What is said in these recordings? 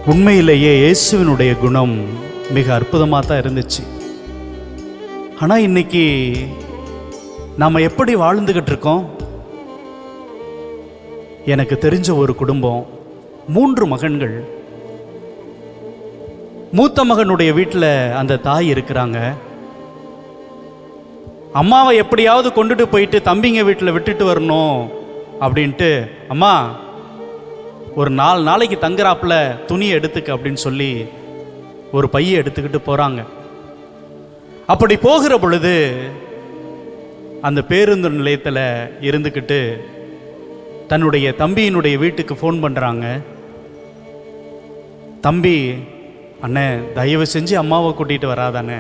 உண்மையிலேயே இயேசுவினுடைய குணம் மிக அற்புதமாக தான் இருந்துச்சு. ஆனால் இன்னைக்கு நாம் எப்படி வாழ்ந்துக்கிட்டு இருக்கோம்? எனக்கு தெரிஞ்ச ஒரு குடும்பம், 3 மகன்கள். மூத்த மகனுடைய வீட்டில் அந்த தாய் இருக்கிறாங்க. அம்மாவை எப்படியாவது கொண்டுட்டு போயிட்டு தம்பிங்க வீட்டில் விட்டுட்டு வரணும் அப்படின்ட்டு, அம்மா ஒரு 4 நாளைக்கு தங்குறாப்புல துணியை எடுத்துக்க அப்படின்னு சொல்லி ஒரு பையை எடுத்துக்கிட்டு போகிறாங்க. அப்படி போகிற பொழுது அந்த பேருந்து நிலையத்தில் இருந்துக்கிட்டு தன்னுடைய தம்பியினுடைய வீட்டுக்கு ஃபோன் பண்ணுறாங்க. தம்பி, அண்ணே தயவு செஞ்சு அம்மாவை கூட்டிகிட்டு வராதானே,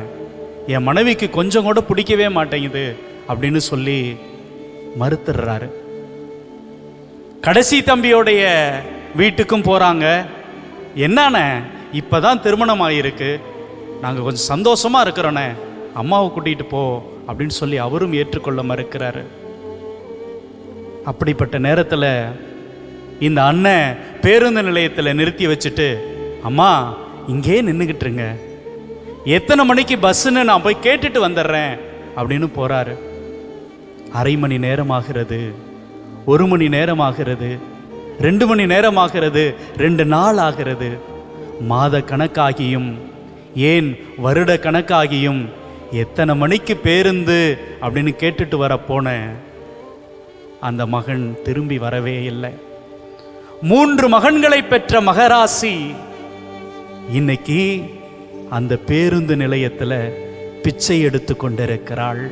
என் மனைவிக்கு கொஞ்சம் கூட பிடிக்கவே மாட்டேங்குது அப்படின்னு சொல்லி மறுத்துடுறாரு. கடைசி தம்பியோடைய வீட்டுக்கும் போகிறாங்க. என்னண்ணே இப்போ தான் திருமணம் ஆகியிருக்கு, நாங்கள் கொஞ்சம் சந்தோஷமாக இருக்கிறோண்ணே, அம்மாவை கூட்டிகிட்டு போ அப்படின்னு சொல்லி அவரும் ஏற்றுக்கொள்ள மறுக்கிறாரு. அப்படிப்பட்ட நேரத்தில் இந்த அண்ணன் பேருந்து நிலையத்தில் நிறுத்தி வச்சுட்டு, அம்மா இங்கே நின்றுக்கிட்டுருங்க, எத்தனை மணிக்கு பஸ்ஸுன்னு நான் போய் கேட்டுட்டு வந்துடுறேன் அப்படின்னு போகிறாரு. 1/2 மணி நேரம் ஆகிறது, 1 மணி நேரம் ஆகிறது, 2 மணி நேரம் ஆகிறது, 2 நாள் ஆகிறது. மாத கணக்காகியும் ஏன் வருட கணக்காகியும் எத்தனை மணிக்கு பேருந்து அப்படின்னு கேட்டுட்டு வர போனேன். அந்த மகன் திரும்பி வரவே இல்லை. 3 மகன்களை பெற்ற மகராசி இன்னைக்கு அந்த பேருந்து நிலையத்தில் பிச்சை எடுத்து கொண்டிருக்கிறாள்.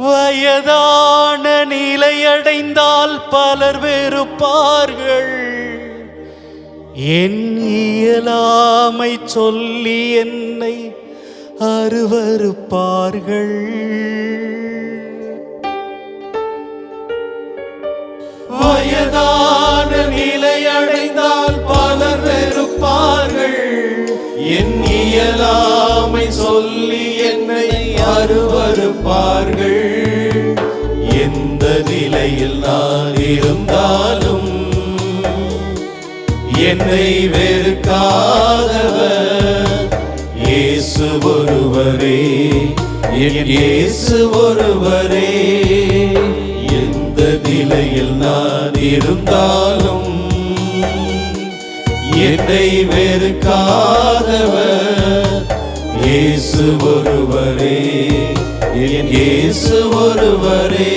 வயதான நிலையடைந்தால் பலர் வெறுப்பார்கள், என் இயலாமை சொல்லி என்னை அருவருப்பார்கள். வயதான நிலையடைந்தால் பலர் வெறுப்பார்கள், என் இயலாமை சொல்லி என்னை அருவருப்பார்கள். எந்த நிலையில் நான் இருந்தாலும் என்னை வெறுக்காதவர் இயேசு ஒருவரே, என் இயேசு ஒருவரே. எந்த நிலையில் நான் இருந்தாலும் என்னை வெறுக்காதவர் இயேசு ஒருவரே, என் இயேசு ஒருவரே.